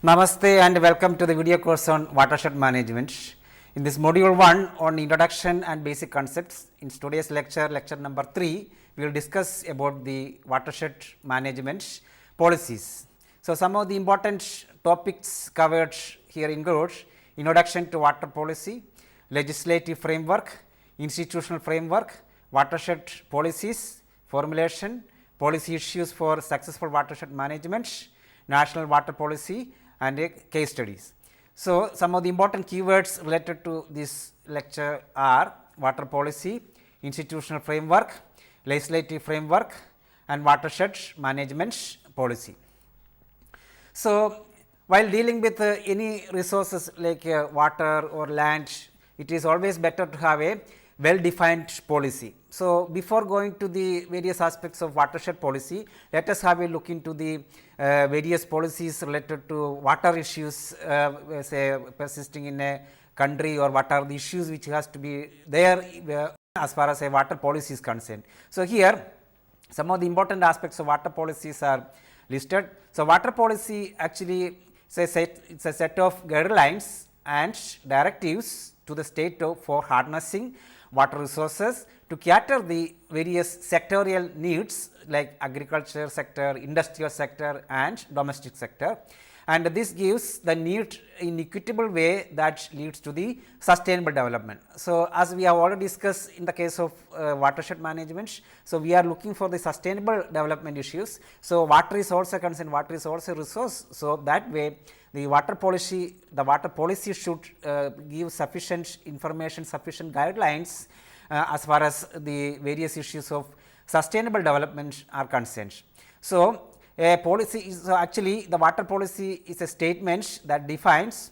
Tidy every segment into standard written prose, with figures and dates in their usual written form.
Namaste and welcome to the video course on watershed management. In this module 1 on introduction and basic concepts, in today's lecture, lecture number 3, we will discuss about the watershed management policies. So, some of the important topics covered here include introduction to water policy, legislative framework, institutional framework, watershed policies, formulation, policy issues for successful watershed management, national water policy and case studies. So, some of the important keywords related to this lecture are water policy, institutional framework, legislative framework and watershed management policy. So, while dealing with any resources like water or land, it is always better to have a well defined policy. So, before going to the various aspects of watershed policy, let us have a look into the various policies related to water issues say persisting in a country, or what are the issues which has to be there as far as a water policy is concerned. So, here some of the important aspects of water policies are listed. So, water policy actually it's a set of guidelines and directives to the state for harnessing water resources to cater the various sectorial needs like agriculture sector, industrial sector and domestic sector, and this gives the need in equitable way that leads to the sustainable development. So, as we have already discussed in the case of watershed management, so we are looking for the sustainable development issues. So, water is also concerned, water is also a resource. So, that way the water policy should give sufficient information, sufficient guidelines as far as the various issues of sustainable development are concerned. So, a policy is actually the water policy is a statement that defines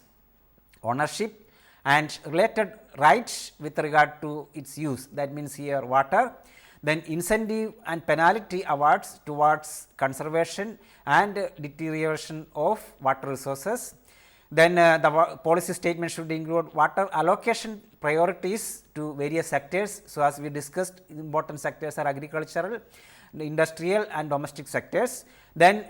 ownership and related rights with regard to its use, that means here water, then incentive and penalty awards towards conservation and deterioration of water resources. Then the policy statement should include water allocation priorities to various sectors. So, as we discussed, important sectors are agricultural, industrial and domestic sectors. Then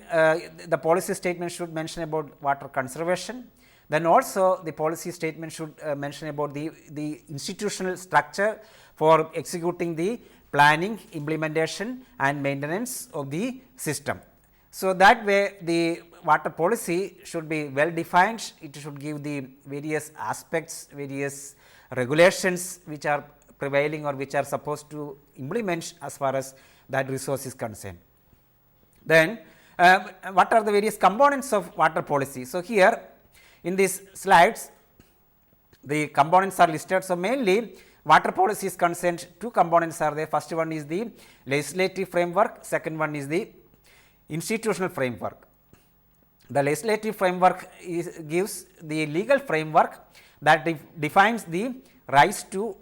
the policy statement should mention about water conservation. Then also the policy statement should mention about the institutional structure for executing the planning, implementation and maintenance of the system. So, that way the water policy should be well defined, it should give the various aspects, various regulations which are prevailing or which are supposed to implement as far as that resource is concerned. Then what are the various components of water policy? So, here in these slides the components are listed. So, mainly water policy is concerned, two components are there. First one is the legislative framework, second one is the institutional framework. The legislative framework gives the legal framework that defines the rights to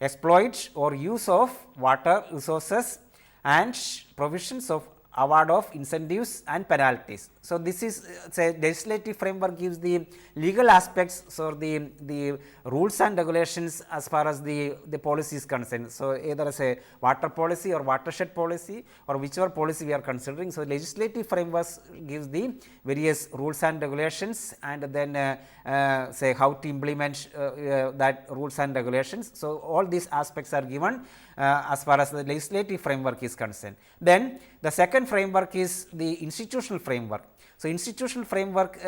exploit or use of water resources and provisions of award of incentives and penalties. So, this is say legislative framework gives the legal aspects, so the rules and regulations as far as the policy is concerned. So, either as a water policy or watershed policy or whichever policy we are considering. So, legislative framework gives the various rules and regulations and then say how to implement that rules and regulations. So, all these aspects are given as far as the legislative framework is concerned. Then the second framework is the institutional framework. So, institutional framework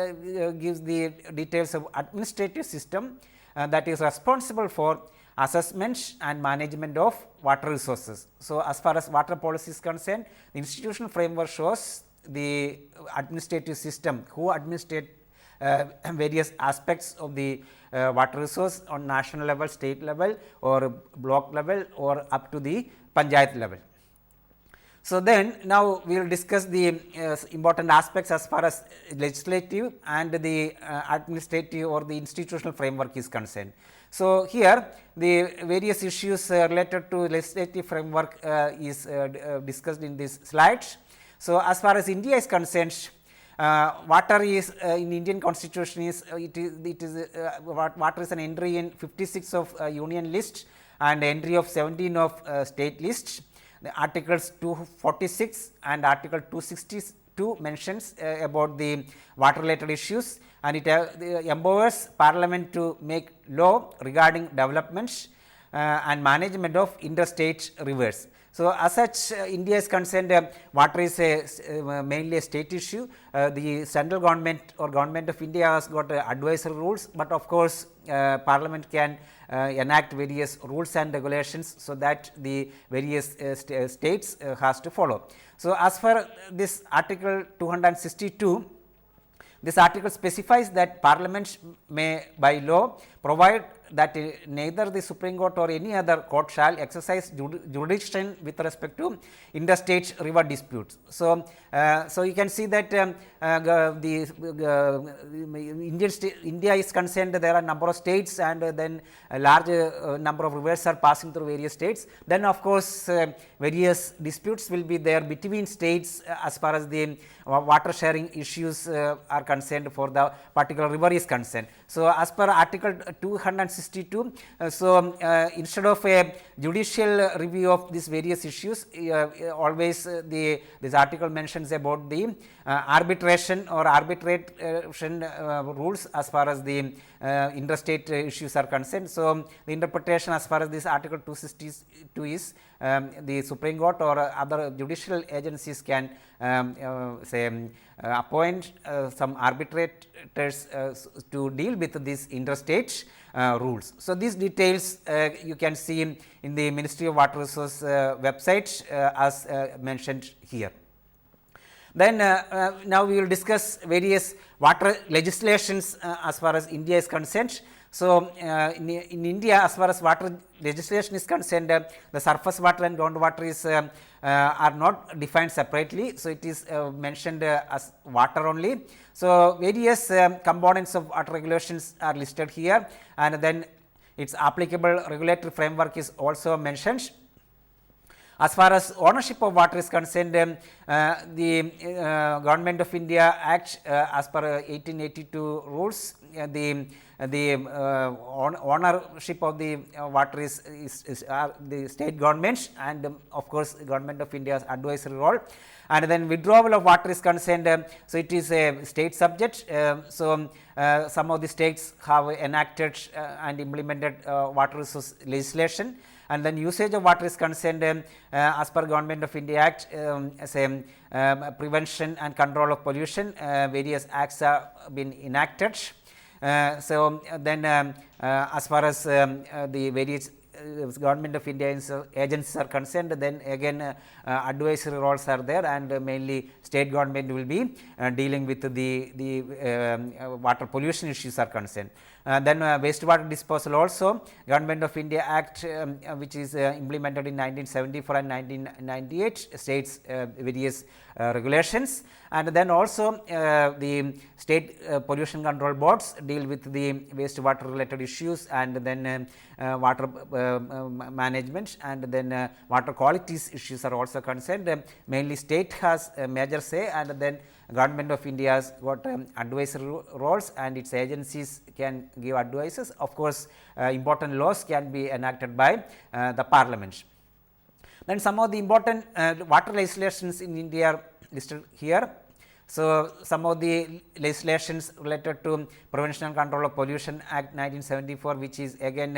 gives the details of administrative system that is responsible for assessment and management of water resources. So, as far as water policy is concerned, the institutional framework shows the administrative system who administrate various aspects of the water resource on national level, state level or block level or up to the panchayat level. So, then now we will discuss the important aspects as far as legislative and the administrative or the institutional framework is concerned. So, here the various issues related to legislative framework is discussed in this slide. So, as far as India is concerned, water is in Indian constitution is water is an entry in 56 of union list and entry of 17 of state list. The articles 246 and article 260 2 mentions about the water related issues, and it empowers Parliament to make law regarding developments and management of interstate rivers. So, as such India is concerned, water is mainly a state issue. The central government or government of India has got advisory rules, but of course Parliament can enact various rules and regulations, so that the various states has to follow. So, as for this article 262, this article specifies that Parliament may by law provide that neither the Supreme Court or any other court shall exercise jurisdiction with respect to interstate river disputes. So, so you can see that India is concerned, there are number of states, and then a large number of rivers are passing through various states. Then of course various disputes will be there between states as far as the water sharing issues are concerned for the particular river is concerned. So, as per article 262, so instead of a judicial review of these various issues, always this article mentions about the arbitration or arbitration rules as far as the interstate issues are concerned. So, the interpretation as far as this article 262 is the Supreme Court or other judicial agencies can appoint some arbitrators to deal with these interstate rules. So, these details you can see in the Ministry of Water Resources website as mentioned here. Then now we will discuss various water legislations as far as India is concerned. So, in India, as far as water legislation is concerned, the surface water and groundwater is are not defined separately. So, it is mentioned as water only. So, various components of water regulations are listed here, and then its applicable regulatory framework is also mentioned. As far as ownership of water is concerned, the Government of India Act as per 1882 rules, the ownership of the water is the state government, and of course Government of India's advisory role. And then withdrawal of water is concerned, so it is a state subject. So, some of the states have enacted and implemented water resource legislation. And then usage of water is concerned, as per Government of India Act, as a prevention and control of pollution, various acts have been enacted. So, then as far as the various Government of India agencies are concerned, then again advisory roles are there, and mainly state government will be dealing with the water pollution issues are concerned. Then wastewater disposal also, Government of India Act which is implemented in 1974 and 1998 states various regulations, and then also the state pollution control boards deal with the wastewater related issues, and then water management, and then water qualities issues are also concerned. Mainly state has a major say, and then Government of India has got advisory roles, and its agencies can give advices. Of course, important laws can be enacted by the Parliament. Then some of the important water legislations in India are listed here. So, some of the legislations related to Prevention and Control of Pollution Act 1974, which is again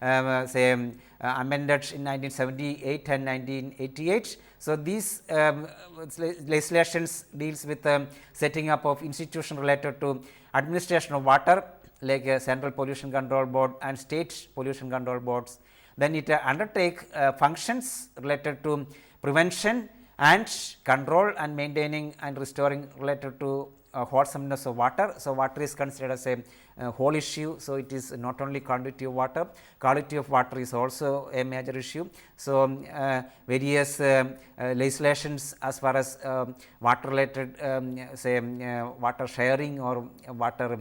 amended in 1978 and 1988. So, these legislations deals with setting up of institution related to administration of water, like Central Pollution Control Board and State Pollution Control Boards. Then it undertake functions related to prevention and control and maintaining and restoring related to wholesomeness of water. So, water is considered as a whole issue. So, it is not only quantity of water, quality of water is also a major issue. So, various legislations as far as water related say water sharing or water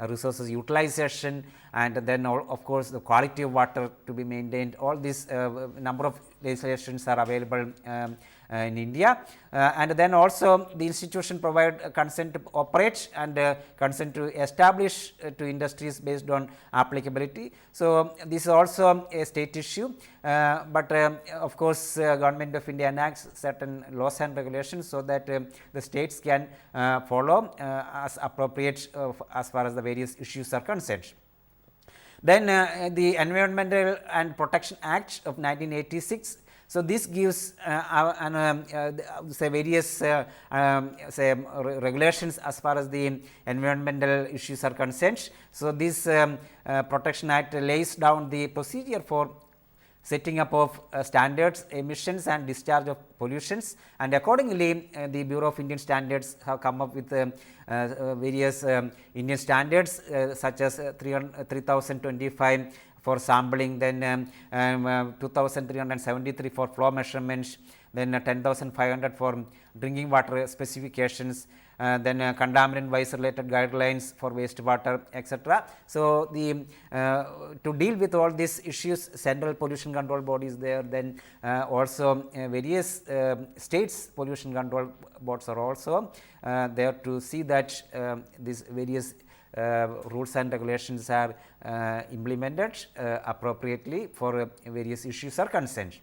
resources utilization, and then of course, the quality of water to be maintained, all these number of legislations are available in India, and then also the institution provide consent to operate and consent to establish to industries based on applicability. So, this is also a state issue, but of course, Government of India enacts certain laws and regulations, so that the states can follow as appropriate as far as the various issues are concerned. Then the Environmental and Protection Act of 1986. So, this gives say various say regulations as far as the environmental issues are concerned. So, this Protection Act lays down the procedure for setting up of standards, emissions and discharge of pollutions, and accordingly the Bureau of Indian Standards have come up with various Indian standards such as 3025 for sampling, then 2373 for flow measurements, then 10,500 for drinking water specifications, then contaminant wise related guidelines for wastewater, etc. So, the to deal with all these issues, central pollution control body is there, then also various states pollution control boards are also there to see that these various rules and regulations are implemented appropriately for various issues are concerned.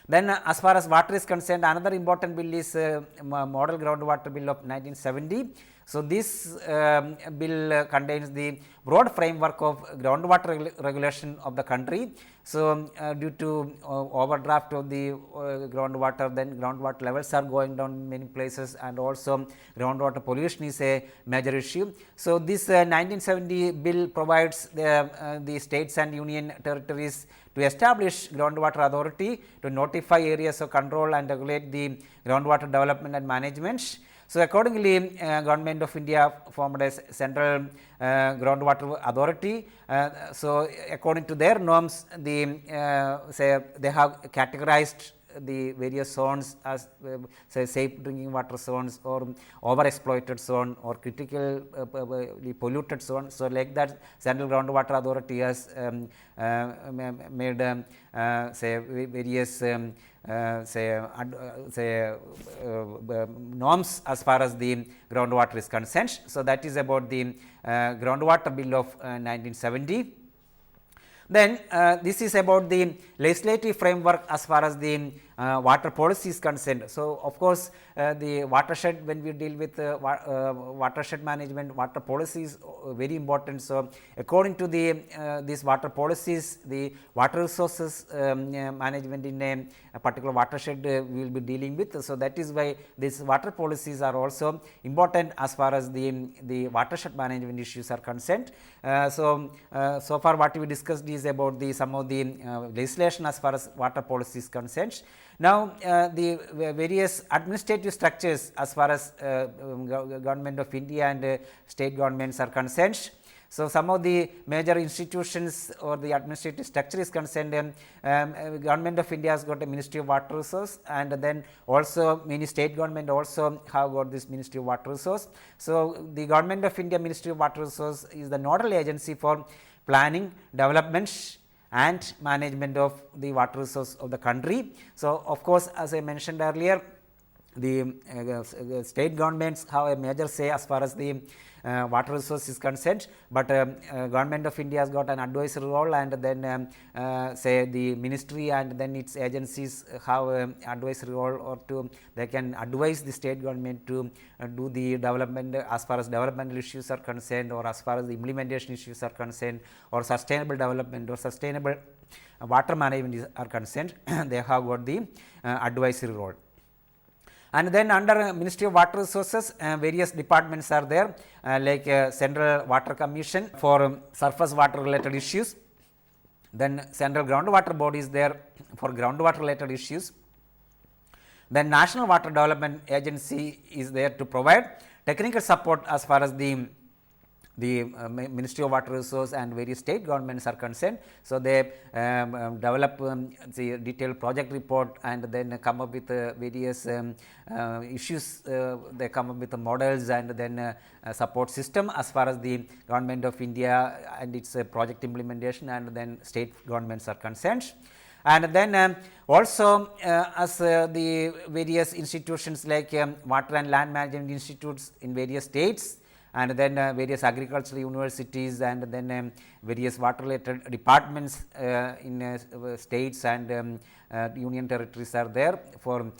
Then as far as water is concerned, another important bill is Model Groundwater Bill of 1970. So, this bill contains the broad framework of groundwater regulation of the country. So, due to overdraft of the groundwater, then groundwater levels are going down in many places, and also groundwater pollution is a major issue. So, this 1970 bill provides the states and union territories to establish groundwater authority to notify areas of control and regulate the groundwater development and management. So, accordingly Government of India formed a central groundwater authority. So, according to their norms, the say they have categorized the various zones as say safe drinking water zones or over exploited zone or critical polluted zone. So, like that Central Groundwater Authority has made say various norms as far as the groundwater is concerned. So, that is about the Groundwater Bill of 1970. Then this is about the legislative framework as far as the water policy is concerned. So, of course, the watershed, when we deal with watershed management, water policy is very important. So, according to the these water policies, the water resources management in a particular watershed we will be dealing with. So, that is why these water policies are also important as far as the watershed management issues are concerned. So far what we discussed is about the some of the legislation as far as water policy is concerned. Now, the various administrative structures as far as Government of India and state governments are concerned. So, some of the major institutions or the administrative structure is concerned, Government of India has got a Ministry of Water Resource, and then also many state government also have got this Ministry of Water Resource. So, the Government of India Ministry of Water Resource is the nodal agency for planning, development and management of the water resource of the country. So, of course, as I mentioned earlier, the state governments have a major say as far as the water resource is concerned, but Government of India has got an advisory role, and then say the ministry and then its agencies have advisory role, or to they can advise the state government to do the development as far as developmental issues are concerned, or as far as the implementation issues are concerned, or sustainable development or sustainable water management are concerned. They have got the advisory role. And then under Ministry of Water Resources, various departments are there, like Central Water Commission for surface water related issues, then Central Groundwater Board is there for groundwater related issues, then National Water Development Agency is there to provide technical support as far as the Ministry of Water Resource and various state governments are concerned. So, they develop the detailed project report and then come up with various issues, they come up with the models and then support system as far as the Government of India and its project implementation and then state governments are concerned. And then also as the various institutions like water and land management institutes in various states, and then various agricultural universities, and then various water related departments in states and union territories are there for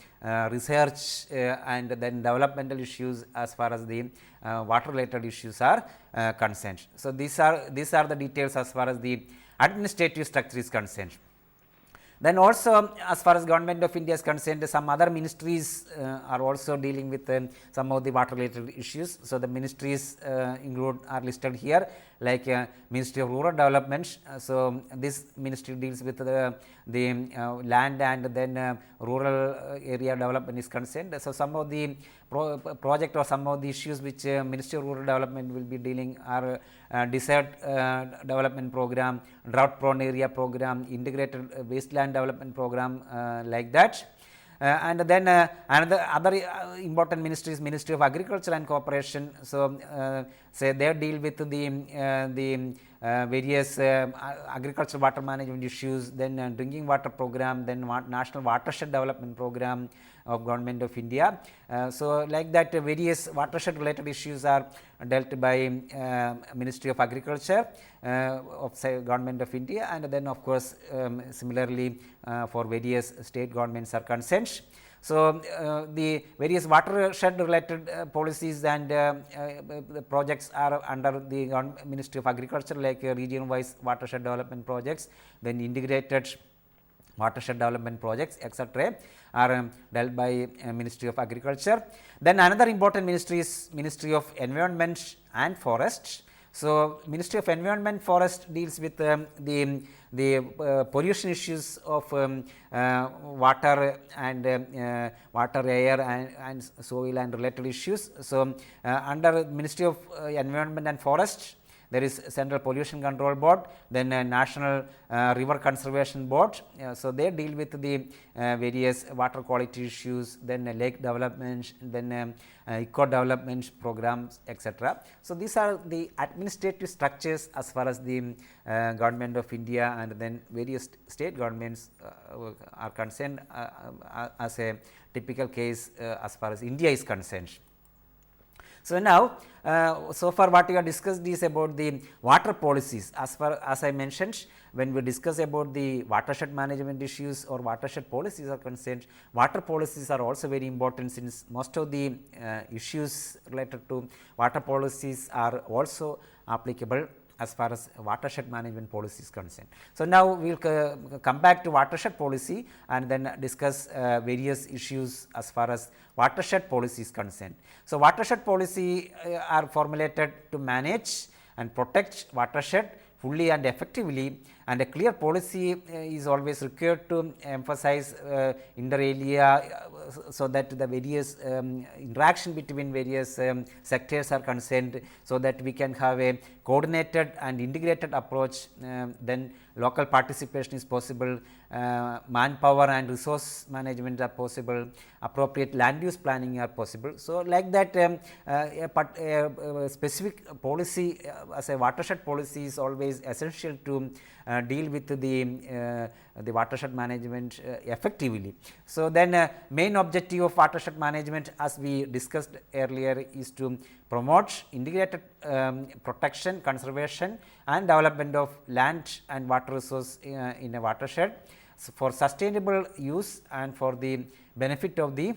research and then developmental issues as far as the water related issues are concerned. So, these are the details as far as the administrative structure is concerned. Then also as far as Government of India is concerned, some other ministries are also dealing with some of the water related issues. So, the ministries are listed here, like Ministry of Rural Development. So, this ministry deals with the land and then rural area development is concerned. So, some of the project or some of the issues which Ministry of Rural Development will be dealing are desert development program, drought prone area program, integrated wasteland development program, like that. And then another other important ministry is Ministry of Agriculture and Cooperation. So, say they deal with the various agricultural water management issues, then drinking water program, then National Watershed Development Program of Government of India. So, like that various watershed related issues are dealt by Ministry of Agriculture of say Government of India, and then of course similarly for various state governments are concerned. So, the various watershed related policies and the projects are under the Ministry of Agriculture, like region wise watershed development projects, then integrated watershed development projects, etc., are dealt by Ministry of Agriculture. Then another important ministry is Ministry of Environment and Forest. So, Ministry of Environment Forest deals with the pollution issues of water and water, air and soil and related issues. So, under Ministry of Environment and Forest, there is Central Pollution Control Board, then National River Conservation Board. So, they deal with the various water quality issues, then lake development, then eco development programs, etc. So, these are the administrative structures as far as the Government of India and then various state governments are concerned as a typical case as far as India is concerned. So, now so far what we have discussed is about the water policies. As far as I mentioned, when we discuss about the watershed management issues or watershed policies are concerned, water policies are also very important, since most of the issues related to water policies are also applicable as far as watershed management policy is concerned. So, now we will come back to watershed policy and then discuss various issues as far as watershed policy is concerned. So, watershed policy are formulated to manage and protect watershed fully and effectively, and a clear policy is always required to emphasize inter alia, so that the various interaction between various sectors are concerned, so that we can have a coordinated and integrated approach. Then local participation is possible, manpower and resource management are possible, appropriate land use planning are possible. So, like that a specific policy as a watershed policy is always essential to deal with the watershed management effectively. So, then main objective of watershed management, as we discussed earlier, is to promote integrated protection, conservation and development of land and water resource in a watershed for sustainable use and for the benefit of the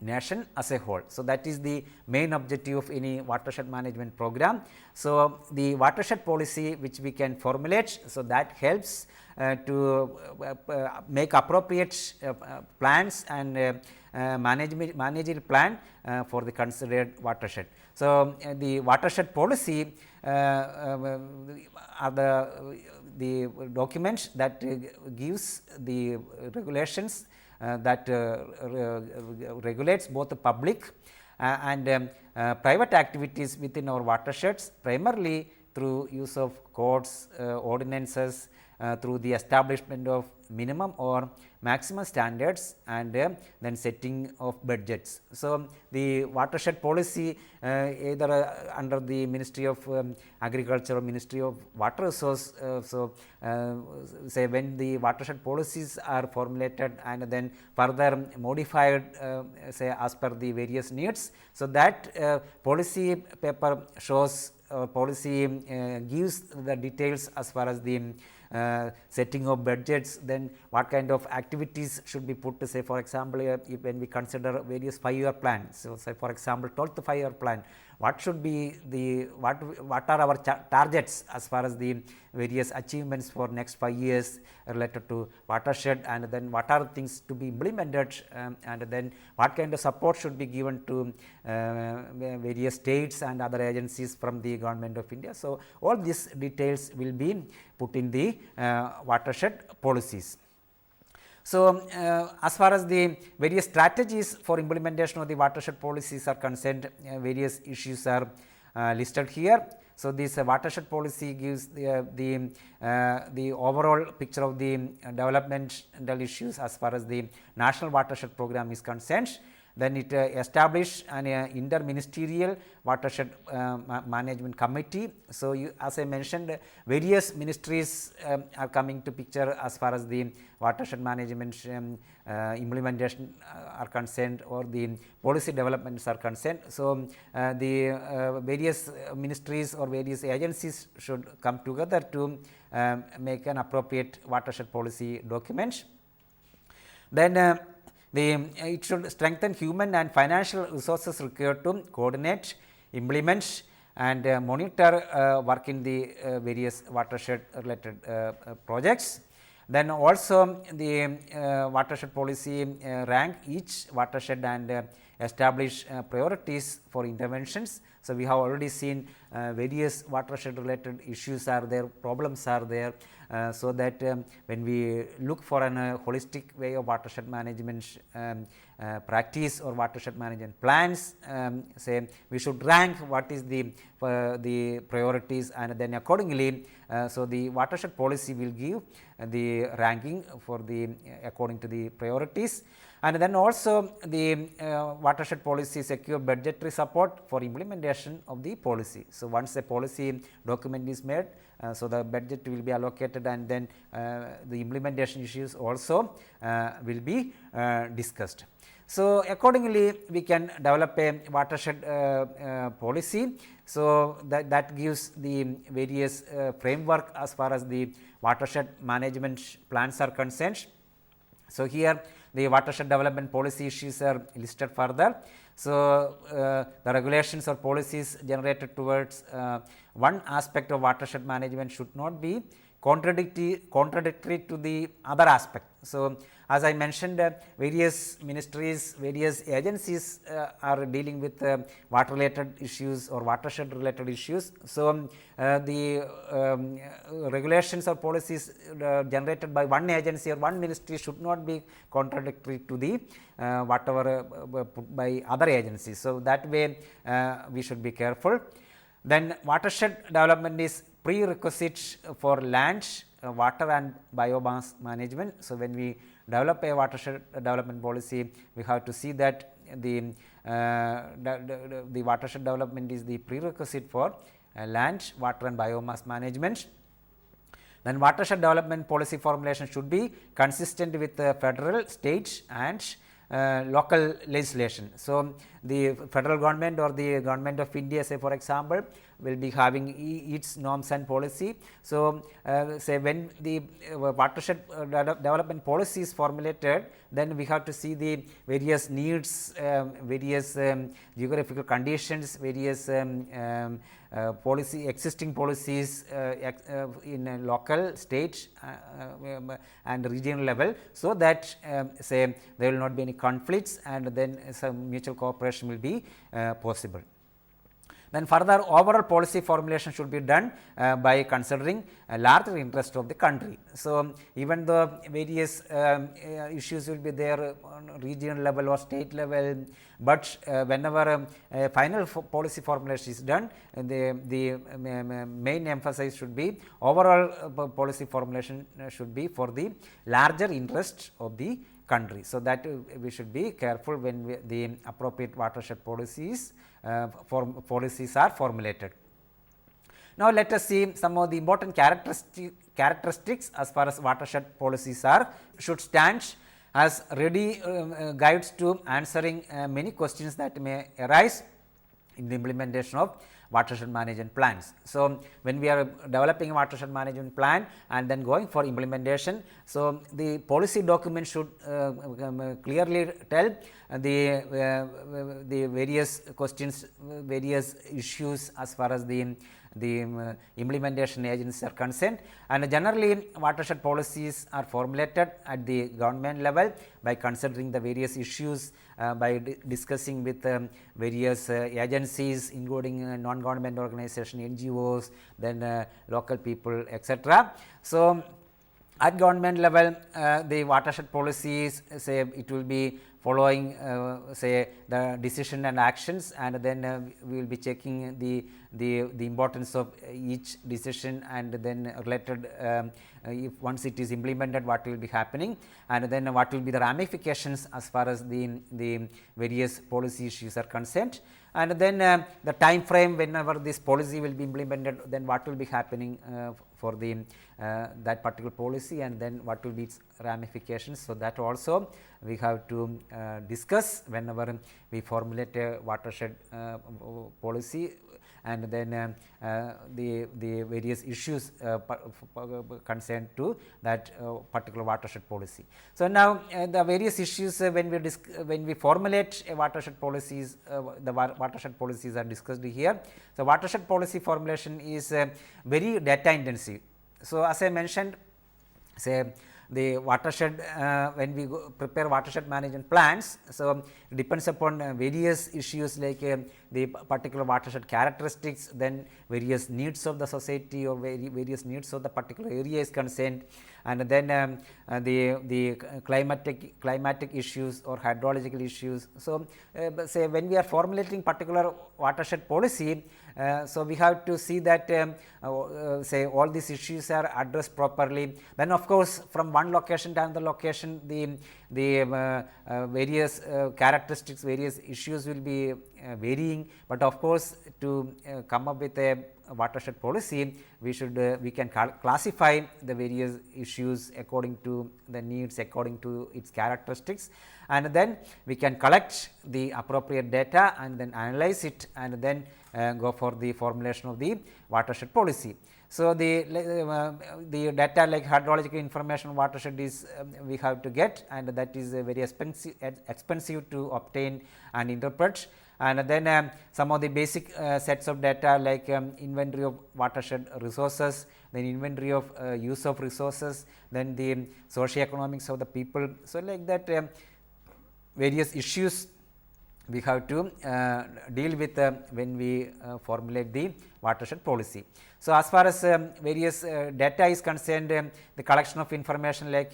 nation as a whole. So, that is the main objective of any watershed management program. So, the watershed policy which we can formulate, so that helps to make appropriate plans and managerial plan for the considered watershed. So, the watershed policy are the documents that gives the regulations that regulates both the public and private activities within our watersheds, primarily through use of codes, ordinances, through the establishment of minimum or maximum standards and then setting of budgets. So, the watershed policy either under the Ministry of Agriculture or Ministry of Water Resource. Say when the watershed policies are formulated and then further modified say as per the various needs. So, that policy paper shows policy gives the details as far as the setting of budgets, then what kind of activities should be put, say for example, when we consider various 5-year plans. So, say for example, 12th 5-year plan, what should be the what are our targets as far as the various achievements for next 5 years related to watershed, and then what are things to be implemented, and then what kind of support should be given to various states and other agencies from the Government of India. So, all these details will be put in the watershed policies. So, as far as the various strategies for implementation of the watershed policies are concerned, various issues are listed here. So, this watershed policy gives the overall picture of the developmental issues as far as the national watershed program is concerned. Then it established an interministerial watershed management committee. So, as I mentioned, various ministries are coming to picture as far as the watershed management implementation are concerned, or the policy developments are concerned. So, the various ministries or various agencies should come together to make an appropriate watershed policy document. Then it should strengthen human and financial resources required to coordinate, implement and monitor work in the various watershed related projects. Then also the watershed policy rank each watershed and establish priorities for interventions. So, we have already seen various watershed related issues are there, problems are there. So, that when we look for an holistic way of watershed management practice or watershed management plans, say we should rank what is the priorities, and then accordingly, so the watershed policy will give the ranking for the according to the priorities. And then also the watershed policy secure budgetary support for implementation of the policy. So, once a policy document is made, so the budget will be allocated, and then the implementation issues also will be discussed. So, accordingly we can develop a watershed policy. So, that gives the various framework as far as the watershed management plans are concerned. So, here the watershed development policy issues are listed further. So, the regulations or policies generated towards one aspect of watershed management should not be contradictory to the other aspect. So, as I mentioned, various ministries, various agencies are dealing with water related issues or watershed related issues. So, the regulations or policies generated by one agency or one ministry should not be contradictory to the whatever put by other agencies. So, that way we should be careful. Then watershed development is prerequisite for land, water and biomass management. So, when we develop a watershed development policy, we have to see that the watershed development is the prerequisite for land, water and biomass management. Then watershed development policy formulation should be consistent with the federal, state and local legislation. So, the federal government or the government of India, say for example, will be having its norms and policy. So, say when the watershed development policy is formulated, then we have to see the various needs, various geographical conditions, various existing policies in a local, state and regional level. So, that say there will not be any conflicts, and then some mutual cooperation will be possible. Then further overall policy formulation should be done by considering a larger interest of the country. So, even though various issues will be there on regional level or state level, but whenever final policy formulation is done, the main emphasis should be overall policy formulation should be for the larger interest of the country. So, that we should be careful when the appropriate watershed policies are formulated. Now, let us see some of the important characteristics as far as watershed policies should stand as ready guides to answering many questions that may arise in the implementation of watershed management plans. So, when we are developing a watershed management plan and then going for implementation, so the policy document should clearly tell the various questions, various issues as far as the implementation agencies are concerned, and generally watershed policies are formulated at the government level by considering the various issues, by discussing with various agencies including non-government organization, NGOs, then local people, etc. So, at government level the watershed policies, say it will be following say the decision and actions, and then we will be checking the importance of each decision, and then related if once it is implemented what will be happening, and then what will be the ramifications as far as the various policy issues are concerned, and then the time frame whenever this policy will be implemented, then what will be happening for the that particular policy, and then what will be its ramifications. So, that also we have to discuss whenever we formulate a watershed policy, and then the various issues concerned to that particular watershed policy. So, now the various issues when we formulate a watershed policies, the watershed policies are discussed here. So, watershed policy formulation is very data intensive. So, as I mentioned, say the watershed when we prepare watershed management plans, so it depends upon various issues like the particular watershed characteristics, then various needs of the society or various needs of the particular area is concerned, and then the climatic issues or hydrological issues. So, say when we are formulating particular watershed policy, so we have to see that say all these issues are addressed properly. Then of course, from one location to another location, the various characteristics, various issues will be varying, but of course, to come up with a watershed policy, we can classify the various issues according to the needs, according to its characteristics, and then we can collect the appropriate data and then analyze it, and then go for the formulation of the watershed policy. So, the data like hydrological information watershed is we have to get, and that is very expensive to obtain and interpret, and then some of the basic sets of data like inventory of watershed resources, then inventory of use of resources, then the socio-economics of the people. So, like that various issues we have to deal with when we formulate the watershed policy. So, as far as various data is concerned, the collection of information like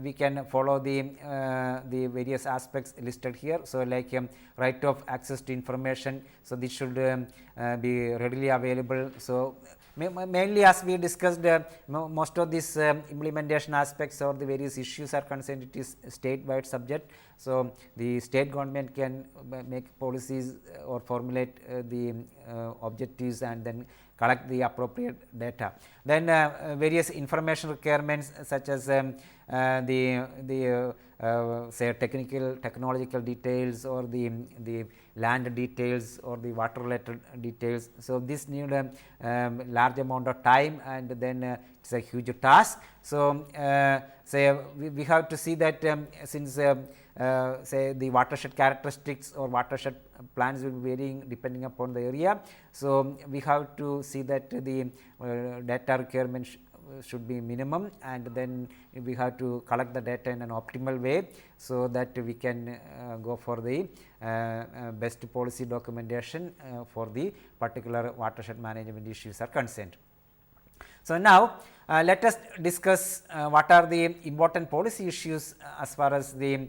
we can follow the various aspects listed here. So, like right of access to information. So, this should be readily available. So, mainly as we discussed most of these implementation aspects or the various issues are concerned, it is state wide subject. So, the state government can make policies or formulate the objectives and then collect the appropriate data. Then various information requirements such as the say technological details or the land details or the water related details. So, this need a large amount of time, and then it is a huge task. So, say we have to see that since say the watershed characteristics or watershed plans will be varying depending upon the area. So, we have to see that the data requirements should be minimum, and then we have to collect the data in an optimal way, so that we can go for the best policy documentation for the particular watershed management issues are concerned. So, now let us discuss what are the important policy issues as far as the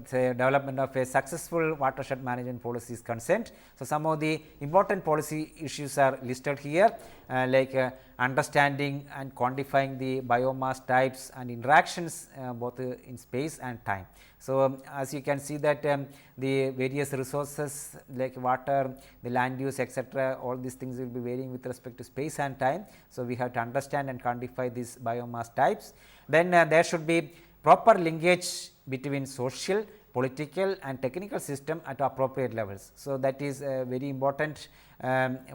say development of a successful watershed management policy is concerned. So, some of the important policy issues are listed here, like understanding and quantifying the biomass types and interactions both in space and time. So, as you can see that the various resources like water, the land use, etc., all these things will be varying with respect to space and time. So, we have to understand and quantify these biomass types. Then there should be proper linkage between social, political and technical system at appropriate levels. So, that is very important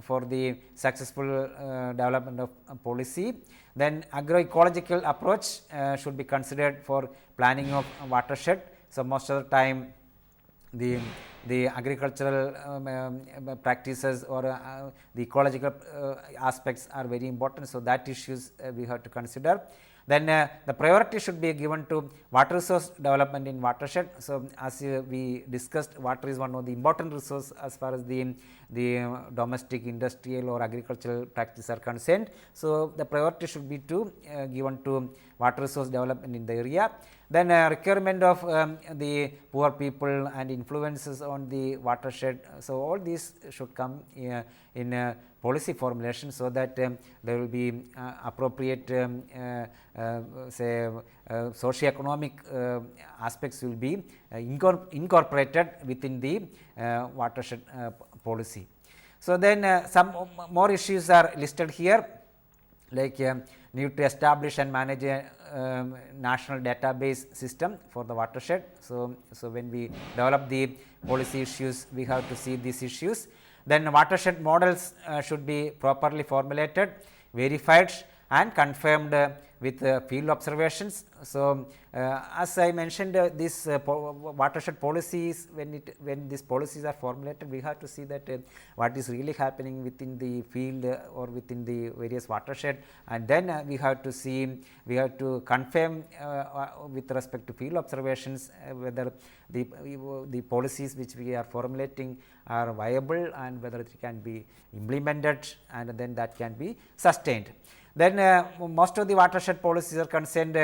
for the successful development of policy. Then agroecological approach should be considered for planning of watershed. So, most of the time the agricultural practices or the ecological aspects are very important. So, that issues we have to consider. Then the priority should be given to water resource development in watershed. So, as we discussed, water is one of the important resource as far as the domestic, industrial or agricultural practices are concerned. So, the priority should be to given to water resource development in the area. Then requirement of the poor people and influences on the watershed. So, all these should come in policy formulation, so that there will be appropriate say socio-economic aspects will be incorporated within the watershed policy. So, then some more issues are listed here, like need to establish and manage a national database system for the watershed. So, when we develop the policy issues, we have to see these issues. Then watershed models should be properly formulated, verified and confirmed with field observations. So, as I mentioned, this watershed policies, when these policies are formulated, we have to see that what is really happening within the field or within the various watershed, and then we have to see, we have to confirm with respect to field observations whether the policies which we are formulating are viable and whether it can be implemented, and then that can be sustained. Then most of the watershed policies are concerned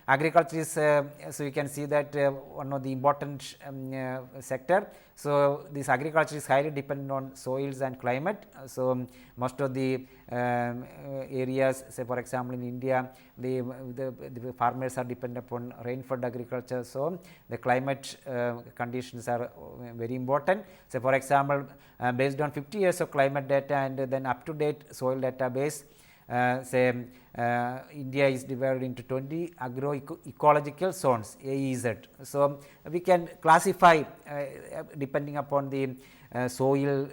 agriculture is, so you can see that one of the important sector. So, this agriculture is highly dependent on soils and climate. So, most of the areas, say for example, in India the farmers are dependent upon rain-fed agriculture. So, the climate conditions are very important. So, for example, based on 50 years of climate data and then up to date soil database, say India is divided into 20 agroecological zones, AEZ. So, we can classify depending upon the soil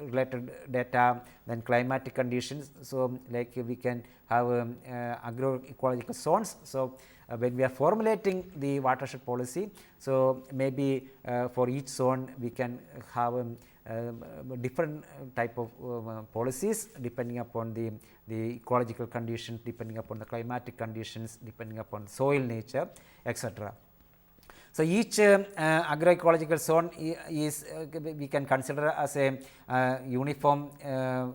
related data, then climatic conditions. So, like we can have agroecological zones. So, when we are formulating the watershed policy, so maybe for each zone we can have different type of policies depending upon the ecological conditions, depending upon the climatic conditions, depending upon soil nature, etc. So, each agroecological zone is we can consider as a uniform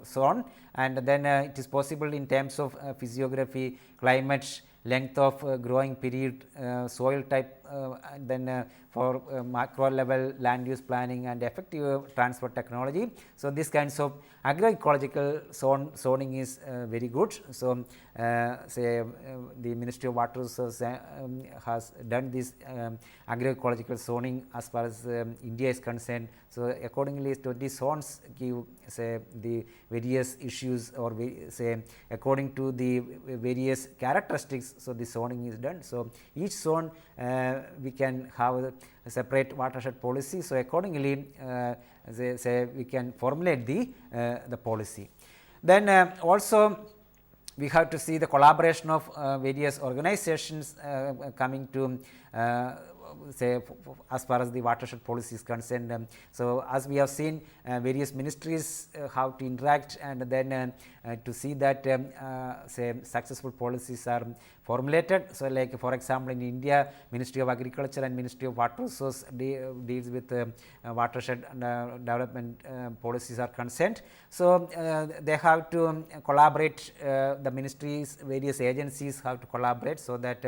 zone, and then it is possible in terms of physiography, climate, length of growing period, soil type, and then for macro level land use planning and effective transfer technology. So, these kinds of agroecological zoning is very good. So, say the Ministry of Water Resources has done this agroecological zoning as far as India is concerned. So, accordingly 20 zones give say the various issues, or say according to the various characteristics. So, the zoning is done. So, each zone we can have a separate watershed policy. So, accordingly say we can formulate the policy. Then also we have to see the collaboration of various organizations coming to say as far as the watershed policy is concerned. So, as we have seen, various ministries have to interact, and then to see that say successful policies are formulated. So, like for example, in India, Ministry of Agriculture and Ministry of Water Resource deals with watershed development policies are concerned. So, they have to collaborate, the ministries, various agencies have to collaborate, so that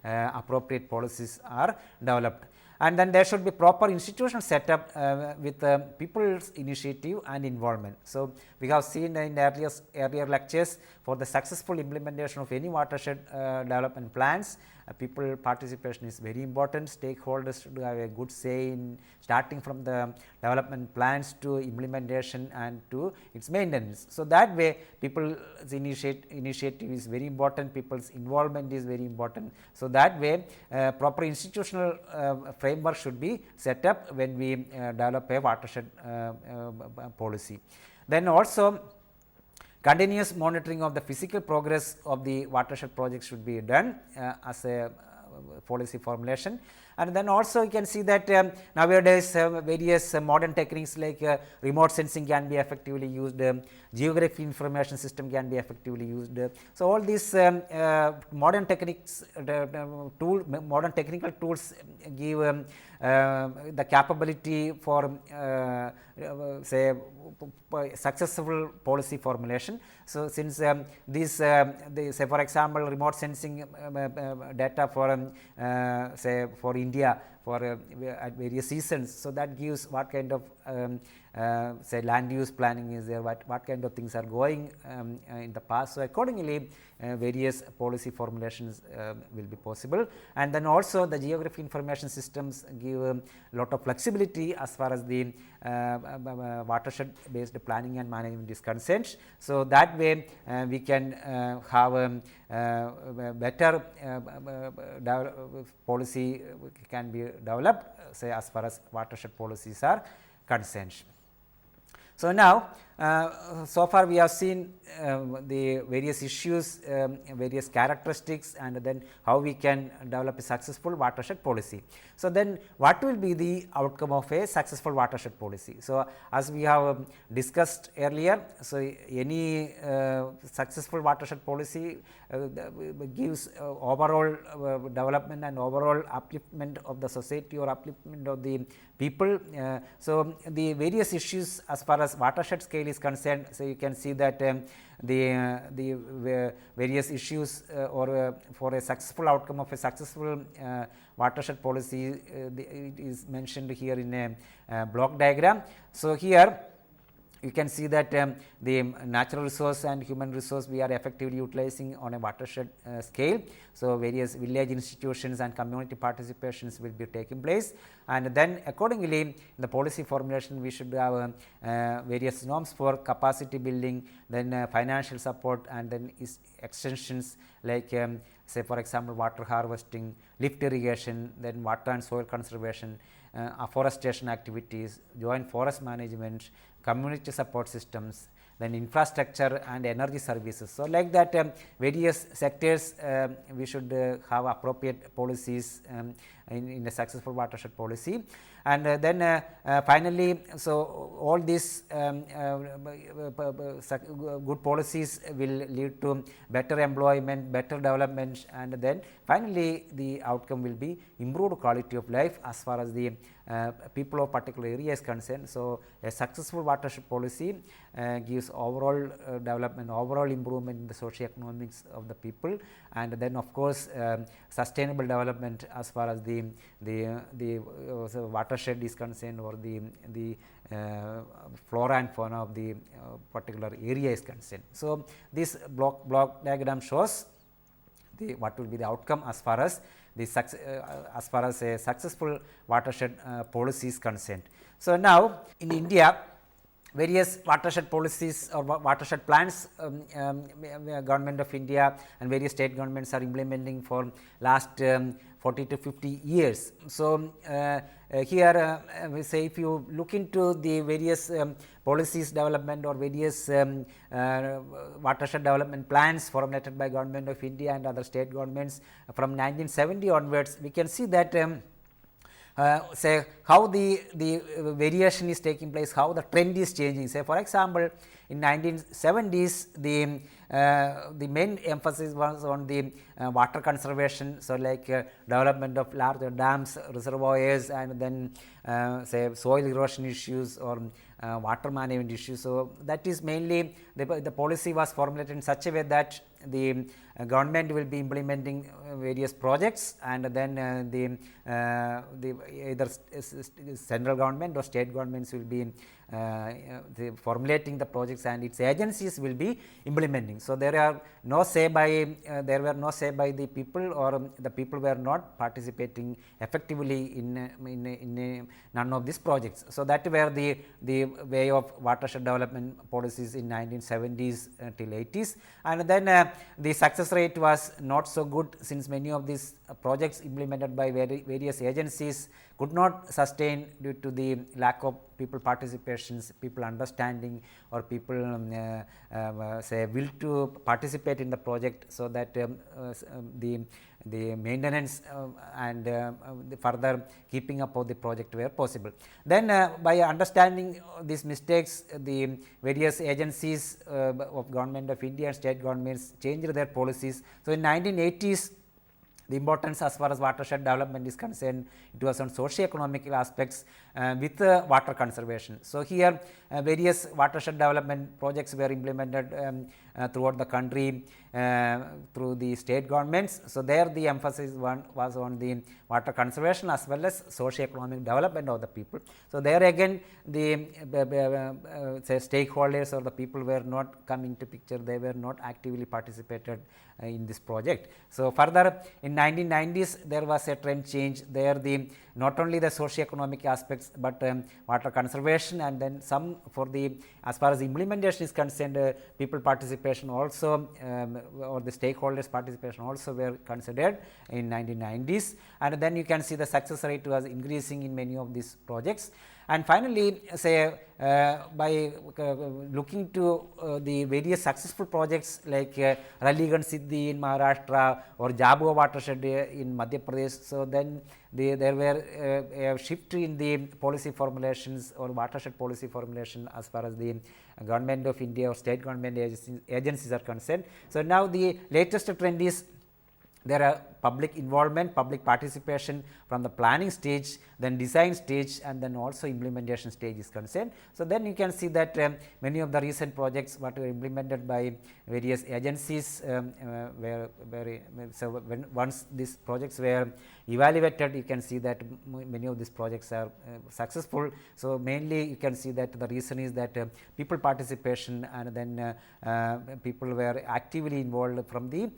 appropriate policies are developed. And then there should be proper institutional setup with people's initiative and involvement. So, we have seen in earlier lectures, for the successful implementation of any watershed development plans, people participation is very important. Stakeholders should have a good say in starting from the development plans to implementation and to its maintenance. So, that way people's initiative is very important, people's involvement is very important. So, that way proper institutional framework should be set up when we develop a watershed policy. Then also continuous monitoring of the physical progress of the watershed project should be done as a policy formulation. And then also you can see that nowadays various modern techniques like remote sensing can be effectively used, geography information system can be effectively used. So, all these modern techniques, modern technical tools give the capability for say successful policy formulation. So, since these say for example, remote sensing data for say for India for at various seasons. So, that gives what kind of say land use planning is there, what kind of things are going in the past. So, accordingly various policy formulations will be possible. And then also the geography information systems give a lot of flexibility as far as the watershed based planning and management is concerned. So, that way we can have a better policy can be developed, say as far as watershed policies are concerned. So, now so far we have seen the various issues, various characteristics, and then how we can develop a successful watershed policy. So, then what will be the outcome of a successful watershed policy? So, as we have discussed earlier, so any successful watershed policy gives overall development and overall upliftment of the society or upliftment of the people. So, the various issues as far as watershed scale is concerned. So, you can see that the various issues or for a successful outcome of a successful watershed policy it is mentioned here in a block diagram. So, here you can see that the natural resource and human resource we are effectively utilizing on a watershed scale. So, various village institutions and community participations will be taking place, and then accordingly the policy formulation we should have various norms for capacity building, then financial support, and then extensions like say for example, water harvesting, lift irrigation, then water and soil conservation, afforestation activities, joint forest management, community support systems, then infrastructure and energy services. So, like that various sectors we should have appropriate policies in a successful watershed policy. And then finally, so all these good policies will lead to better employment, better development, and then finally the outcome will be improved quality of life as far as the people of particular area is concerned. So, a successful watershed policy gives overall development, overall improvement in the socio-economics of the people, and then of course sustainable development as far as the so watershed is concerned, or the flora and fauna of the particular area is concerned. So, this block diagram shows what will be the outcome as far as the as far as a successful watershed policy is concerned. So, now in India various watershed policies or watershed plans government of India and various state governments are implementing for last 40 to 50 years. So, here we say if you look into the various policies development or various watershed development plans formulated by government of India and other state governments from 1970 onwards, we can see that say how the variation is taking place, how the trend is changing. Say for example, in 1970s the main emphasis was on the water conservation. So, like development of larger dams, reservoirs, and then say soil erosion issues or water management issues. So, that is mainly the policy was formulated in such a way that the government will be implementing various projects, and then the either central government or state governments will be formulating the projects, and its agencies will be implementing. So, there were no say by the people, or the people were not participating effectively in none of these projects. So, that were the way of watershed development policies in 1970s till 80s, and then the success rate was not so good, since many of these projects implemented by various agencies could not sustain due to the lack of people participations, people understanding, or people say will to participate in the project, so that the maintenance and the further keeping up of the project were possible. Then by understanding these mistakes, the various agencies of Government of India and state governments changed their policies. So, in 1980s, the importance as far as watershed development is concerned, it was on socio-economic aspects with water conservation. So, here various watershed development projects were implemented throughout the country through the state governments. So, there the emphasis was on the water conservation as well as socio-economic development of the people. So, there again the say stakeholders or the people were not coming to picture, they were not actively participated in this project. So, further in 1990s there was a trend change, there the not only the socio-economic aspects, but water conservation, and then some for the as far as implementation is concerned, people participation also or the stakeholders participation also were considered in 1990s, and then you can see the success rate was increasing in many of these projects. And finally, say by looking to the various successful projects like Raliganj Siddhi in Maharashtra or Jabua watershed in Madhya Pradesh. So, then there were a shift in the policy formulations or watershed policy formulation as far as the Government of India or state government agencies are concerned. So, now the latest trend is there are public involvement, public participation from the planning stage, then design stage, and then also implementation stage is concerned. So, then you can see that many of the recent projects what were implemented by various agencies were very, so when once these projects were evaluated, you can see that many of these projects are successful. So, mainly you can see that the reason is that people participation, and then people were actively involved from the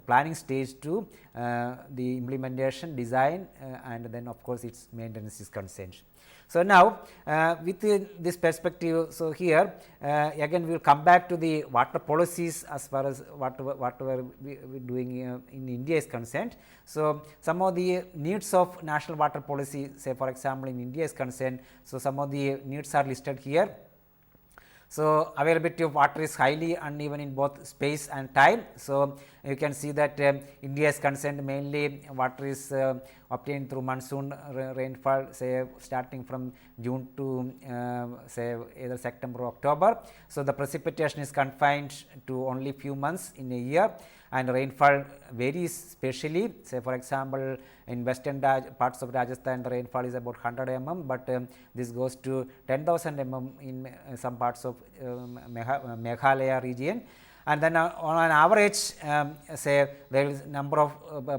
planning stage to the implementation, design, and then of course its maintenance is concerned. So, now with this perspective, so here again we will come back to the water policies as far as whatever we doing in India is concerned. So, some of the needs of national water policy, say for example in India is concerned, so some of the needs are listed here. So, availability of water is highly uneven in both space and time. So, you can see that India is concerned mainly water is obtained through monsoon rainfall, say starting from June to say either September or October. So, the precipitation is confined to only few months in a year, and rainfall varies spatially. Say for example, in western parts of Rajasthan the rainfall is about 100 mm, but this goes to 10,000 mm in some parts of Meghalaya region. And then on an average say there is number of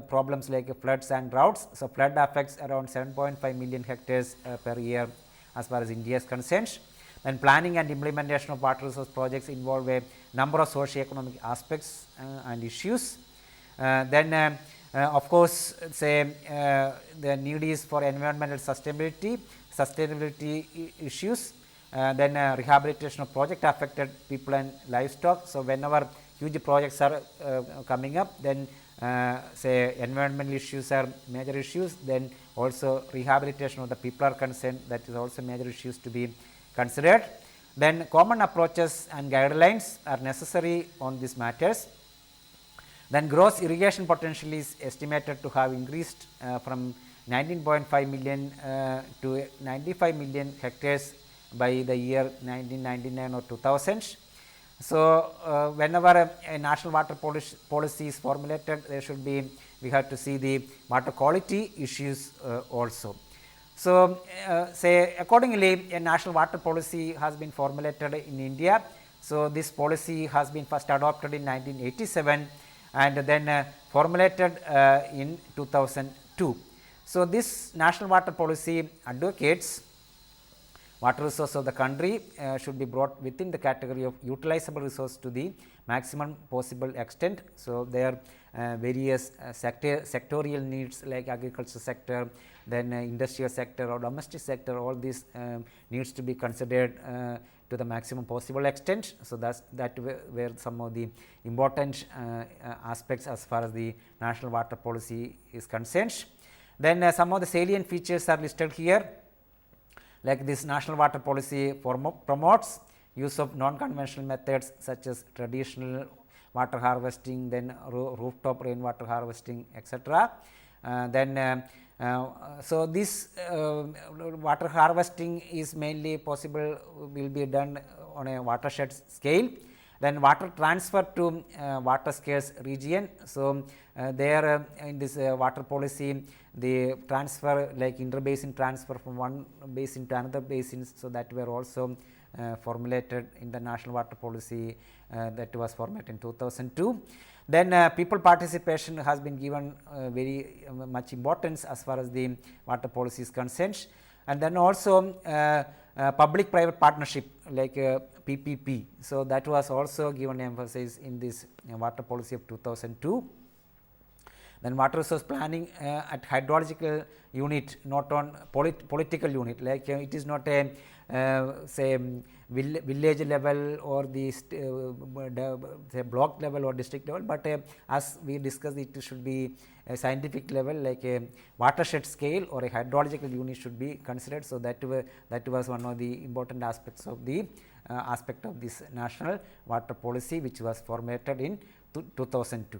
problems like floods and droughts. So, flood affects around 7.5 million hectares per year as far as India is concerned. And planning and implementation of water resource projects involve a number of socio-economic aspects and issues. Then of course, say the need is for environmental sustainability issues, then rehabilitation of project affected people and livestock. So, whenever huge projects are coming up, then say environmental issues are major issues, then also rehabilitation of the people are concerned, that is also major issues to be considered. Then common approaches and guidelines are necessary on these matters. Then gross irrigation potential is estimated to have increased from 19.5 million to 95 million hectares by the year 1999 or 2000. So, whenever a national water policy is formulated, there should be, we have to see the water quality issues also. So, say accordingly, a national water policy has been formulated in India. So, this policy has been first adopted in 1987 and then formulated in 2002. So, this national water policy advocates water resource of the country should be brought within the category of utilizable resource to the maximum possible extent. So, there are various sectorial needs like agriculture sector, then industrial sector or domestic sector, all these needs to be considered to the maximum possible extent. So, that were some of the important aspects as far as the national water policy is concerned. Then some of the salient features are listed here, like this national water policy promotes use of non-conventional methods such as traditional water harvesting, then rooftop rainwater harvesting, etc. So, this water harvesting is mainly possible, will be done on a watershed scale. Then water transfer to water scarce region. So, there in this water policy, the transfer like interbasin transfer from one basin to another basin. So, that were also formulated in the national water policy that was formulated in 2002. Then people participation has been given very much importance as far as the water policy is concerned. And then also public private partnership like PPP. So, that was also given emphasis in this water policy of 2002. Then water resource planning at hydrological unit, not on political unit, like it is not a say village level or the say block level or district level, but as we discussed, it should be a scientific level like a watershed scale or a hydrological unit should be considered. So, that was one of the important aspects of the aspect of this national water policy, which was formulated in 2002.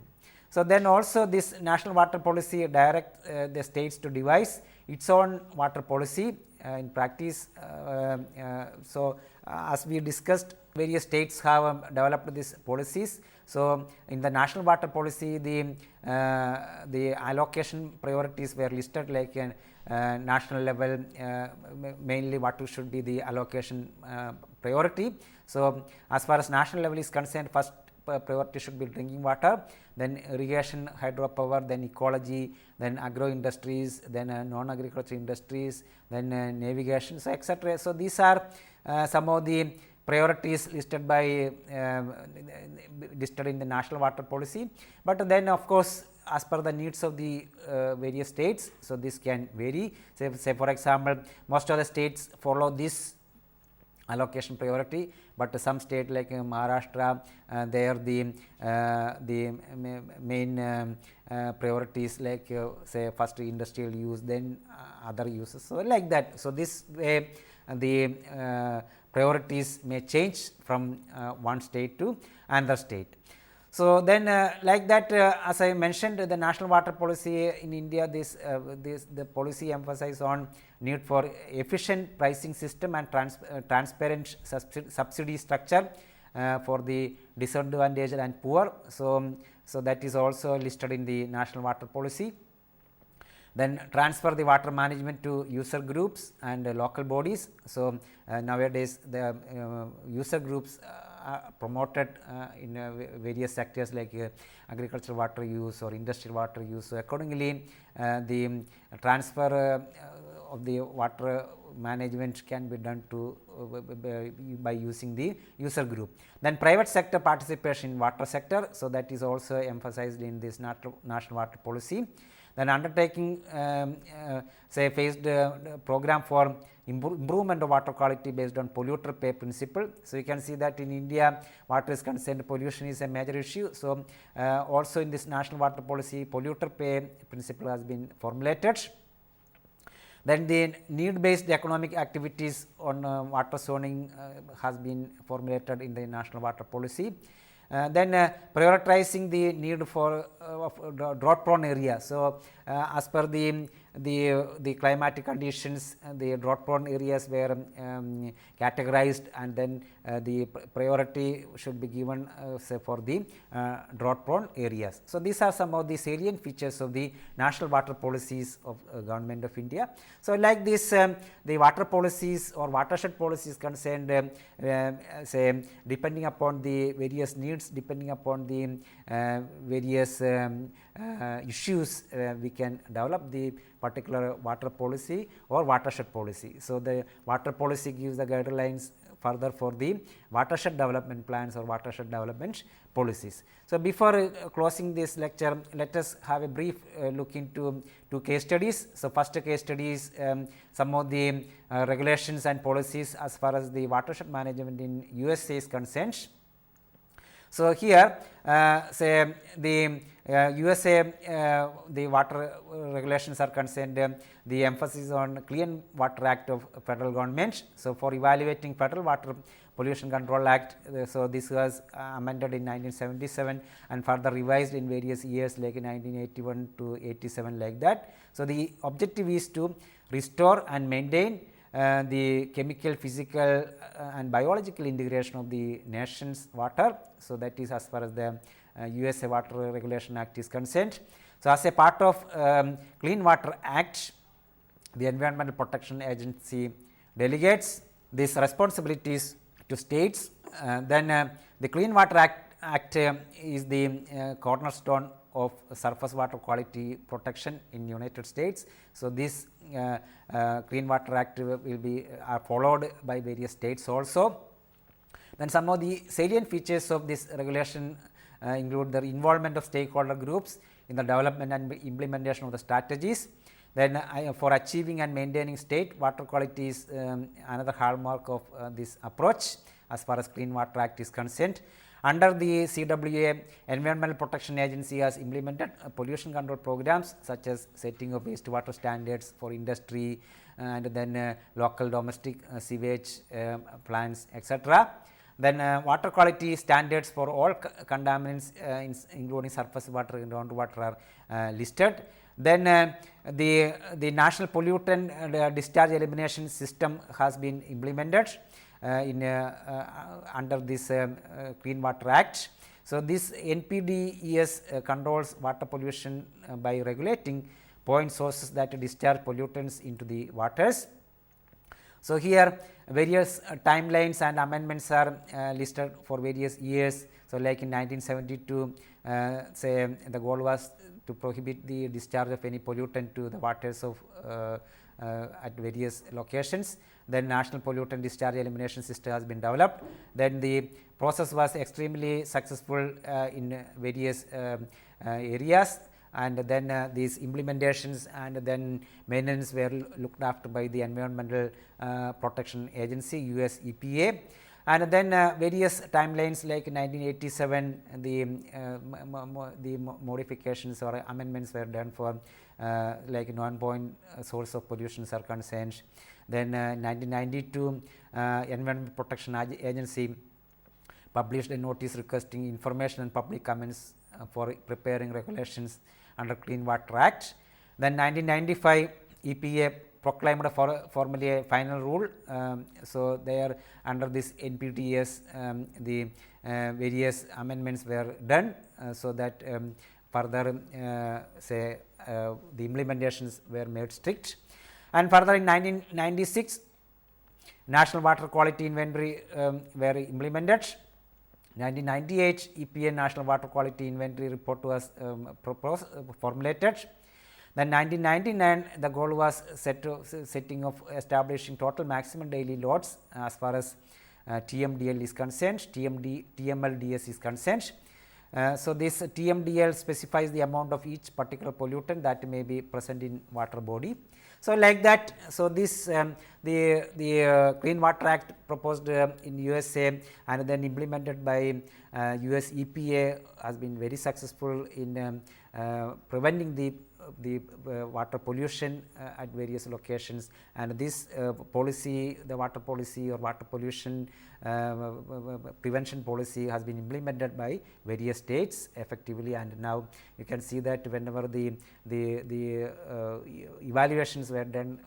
So, then also this national water policy direct the states to devise its own water policy in practice. So, as we discussed, various states have developed these policies. So, in the national water policy, the allocation priorities were listed like national level, mainly what should be the allocation priority. So, as far as national level is concerned, first priority should be drinking water, then irrigation, hydropower, then ecology, then agro industries, then non-agriculture industries, then navigation, so etc. So, these are some of the priorities listed by listed in the national water policy, but then of course, as per the needs of the various states. So, this can vary. Say for example, most of the states follow this allocation priority, but some state like Maharashtra, there the main priorities like say first industrial use, then other uses, so like that. So, this way the priorities may change from one state to another state. So, then like that as I mentioned, the national water policy in India, the policy emphasizes on need for efficient pricing system and transparent subsidy structure for the disadvantaged and poor. So, that is also listed in the national water policy. Then transfer the water management to user groups and local bodies. So, nowadays the user groups are promoted in various sectors like agricultural water use or industrial water use. So, accordingly the transfer of the water management can be done to by using the user group. Then private sector participation in water sector. So, that is also emphasized in this national water policy. Then undertaking say phased program for improvement of water quality based on polluter pay principle. So, you can see that in India water is concerned, pollution is a major issue. So, also in this national water policy, polluter pay principle has been formulated. Then the need based economic activities on water zoning has been formulated in the national water policy. Then prioritizing the need for drought prone area. So, as per the the climatic conditions, the drought prone areas were categorized, and then the priority should be given say for the drought prone areas. So, these are some of the salient features of the national water policies of Government of India. So, like this the water policies or watershed policies concerned say depending upon the various needs, depending upon the various issues, we can develop the particular water policy or watershed policy. So, the water policy gives the guidelines further for the watershed development plans or watershed development policies. So, before closing this lecture, let us have a brief look into two case studies. So, first case study is some of the regulations and policies as far as the watershed management in USA is concerned. So, here say the USA the water regulations are concerned, the emphasis on Clean Water Act of federal government. So, for evaluating Federal Water Pollution Control Act, so this was amended in 1977 and further revised in various years like 1981 to 87 like that. So, the objective is to restore and maintain the chemical, physical and biological integration of the nation's water. So, that is as far as the USA Water Regulation Act is concerned. So, as a part of Clean Water Act, the Environmental Protection Agency delegates these responsibilities to states. Then the Clean Water Act is the cornerstone of surface water quality protection in United States. So, this Clean Water Act will be followed by various states also. Then some of the salient features of this regulation include the involvement of stakeholder groups in the development and implementation of the strategies. Then for achieving and maintaining state water quality is another hallmark of this approach as far as Clean Water Act is concerned. Under the CWA, Environmental Protection Agency has implemented pollution control programs such as setting of wastewater standards for industry and then local domestic sewage plants, etc. Then water quality standards for all contaminants including surface water and groundwater are listed. Then the national pollutant discharge elimination system has been implemented under this Clean Water Act. So, this NPDES controls water pollution by regulating point sources that discharge pollutants into the waters. So, here various timelines and amendments are listed for various years. So, like in 1972, say the goal was to prohibit the discharge of any pollutant to the waters of at various locations. Then national pollutant discharge elimination system has been developed. Then the process was extremely successful in various areas, and then these implementations and then maintenance were looked after by the Environmental Protection Agency, US EPA. And then various timelines like 1987 the modifications or amendments were done for like non-point source of pollutions are concerned. Then 1992 Environmental Protection Agency published a notice requesting information and public comments for preparing regulations under Clean Water Act. Then 1995 EPA proclaimed formally a final rule. So, there under this NPDES the various amendments were done, so that further say the implementations were made strict. And further in 1996 national water quality inventory were implemented. 1998 EPA national water quality inventory report was formulated. Then 1999 the goal was setting of establishing total maximum daily loads as far as TMDL is concerned, TMLDS is concerned. So, this TMDL specifies the amount of each particular pollutant that may be present in water body. So, like that, so this the Clean Water Act proposed in USA and then implemented by US EPA has been very successful in preventing the water pollution at various locations, and this policy, the water policy or water pollution prevention policy has been implemented by various states effectively, and now you can see that whenever the evaluations were done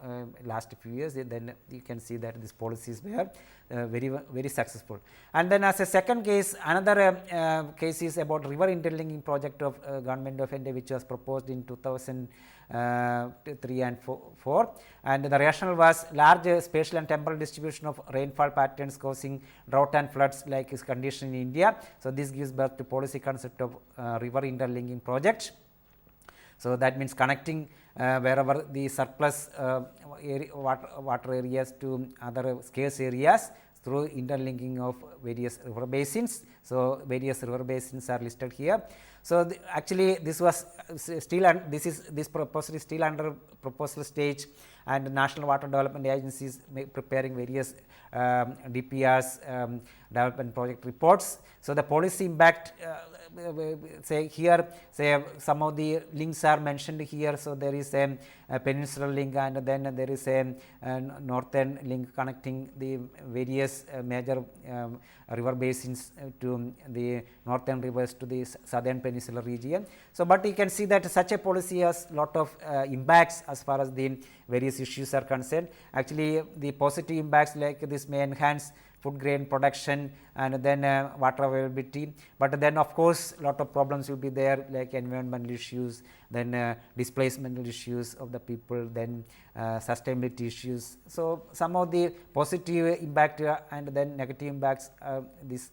last few years, then you can see that these policies were very successful. And then as a second case, another case is about river interlinking project of government of India, which was proposed in 2003 and 4, and the rationale was large spatial and temporal distribution of rainfall patterns causing drought and floods like is condition in India. So this gives birth to policy concept of river interlinking project. So that means connecting wherever the surplus water areas to other scarce areas through interlinking of various river basins. So various river basins are listed here. So actually this was still, and this proposal is still under proposal stage, and National Water Development Agencies preparing various DPRs, development project reports. So the policy impact, say here, say some of the links are mentioned here. So there is a peninsular link, and then there is a northern link connecting the various major river basins to the northern rivers to the southern peninsular region. So but you can see that such a policy has lot of impacts as far as the various issues are concerned. Actually the positive impacts like this may enhance food grain production and then water availability, but then of course lot of problems will be there like environmental issues, then displacement issues of the people, then sustainability issues. So some of the positive impact and then negative impacts,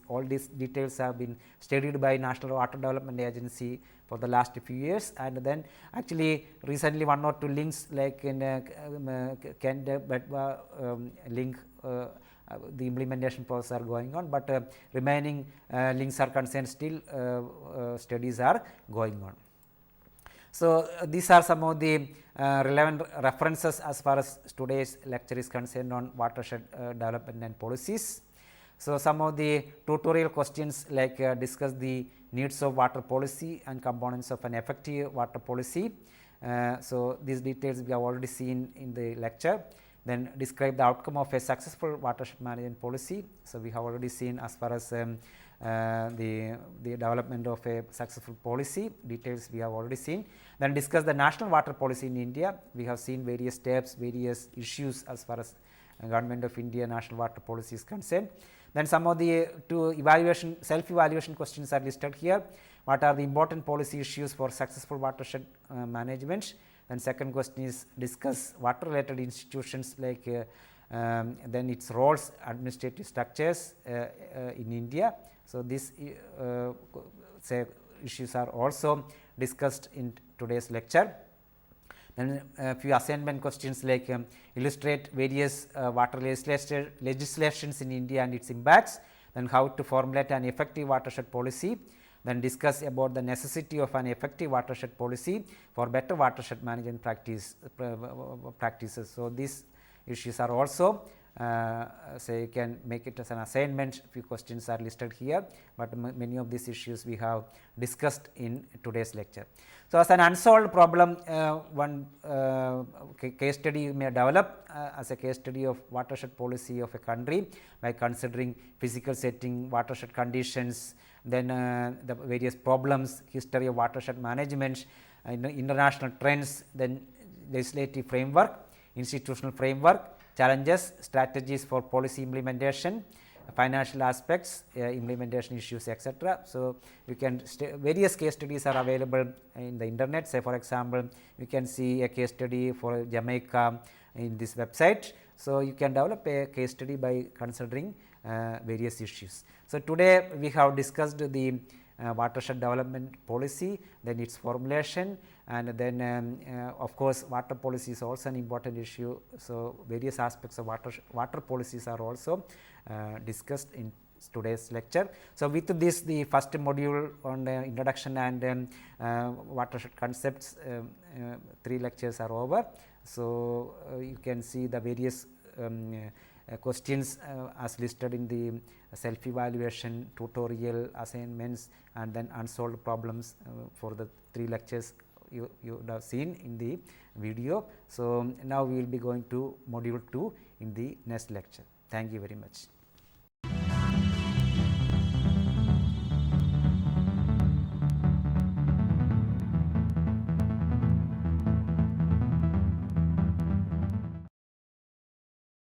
all these details have been studied by National Water Development Agency for the last few years, and then actually recently 1 or 2 links like in Kent Betwa link, the implementation process are going on, but remaining links are concerned still studies are going on. So these are some of the relevant references as far as today's lecture is concerned on watershed development and policies. So some of the tutorial questions like discuss the needs of water policy and components of an effective water policy. So these details we have already seen in the lecture. Then describe the outcome of a successful watershed management policy. So we have already seen as far as the development of a successful policy details we have already seen. Then discuss the national water policy in India. We have seen various steps, various issues as far as Government of India national water policy is concerned. Then some of the self-evaluation questions are listed here. What are the important policy issues for successful watershed management? Then second question is discuss water related institutions like then its roles, administrative structures in India. So these issues are also discussed in today's lecture. Then a few assignment questions like illustrate various water legislations in India and its impacts, then how to formulate an effective watershed policy, then discuss about the necessity of an effective watershed policy for better watershed management practices. So these issues are also so you can make it as an assignment. Few questions are listed here, but many of these issues we have discussed in today's lecture. So as an unsolved problem, one case study you may develop as a case study of watershed policy of a country by considering physical setting, watershed conditions, then the various problems, history of watershed management, international trends, then legislative framework, institutional framework, challenges, strategies for policy implementation, financial aspects, implementation issues, etc. So you can various case studies are available in the internet. Say for example, you can see a case study for Jamaica in this website. So you can develop a case study by considering various issues. So today we have discussed the watershed development policy, then its formulation, and then of course water policy is also an important issue. So various aspects of water policies are also discussed in today's lecture. So with this, the first module on introduction and watershed concepts, 3 lectures are over. So you can see the various questions as listed in the self-evaluation, tutorial, assignments, and then unsolved problems for the 3 lectures you would have seen in the video. So now we will be going to module 2 in the next lecture. Thank you very much.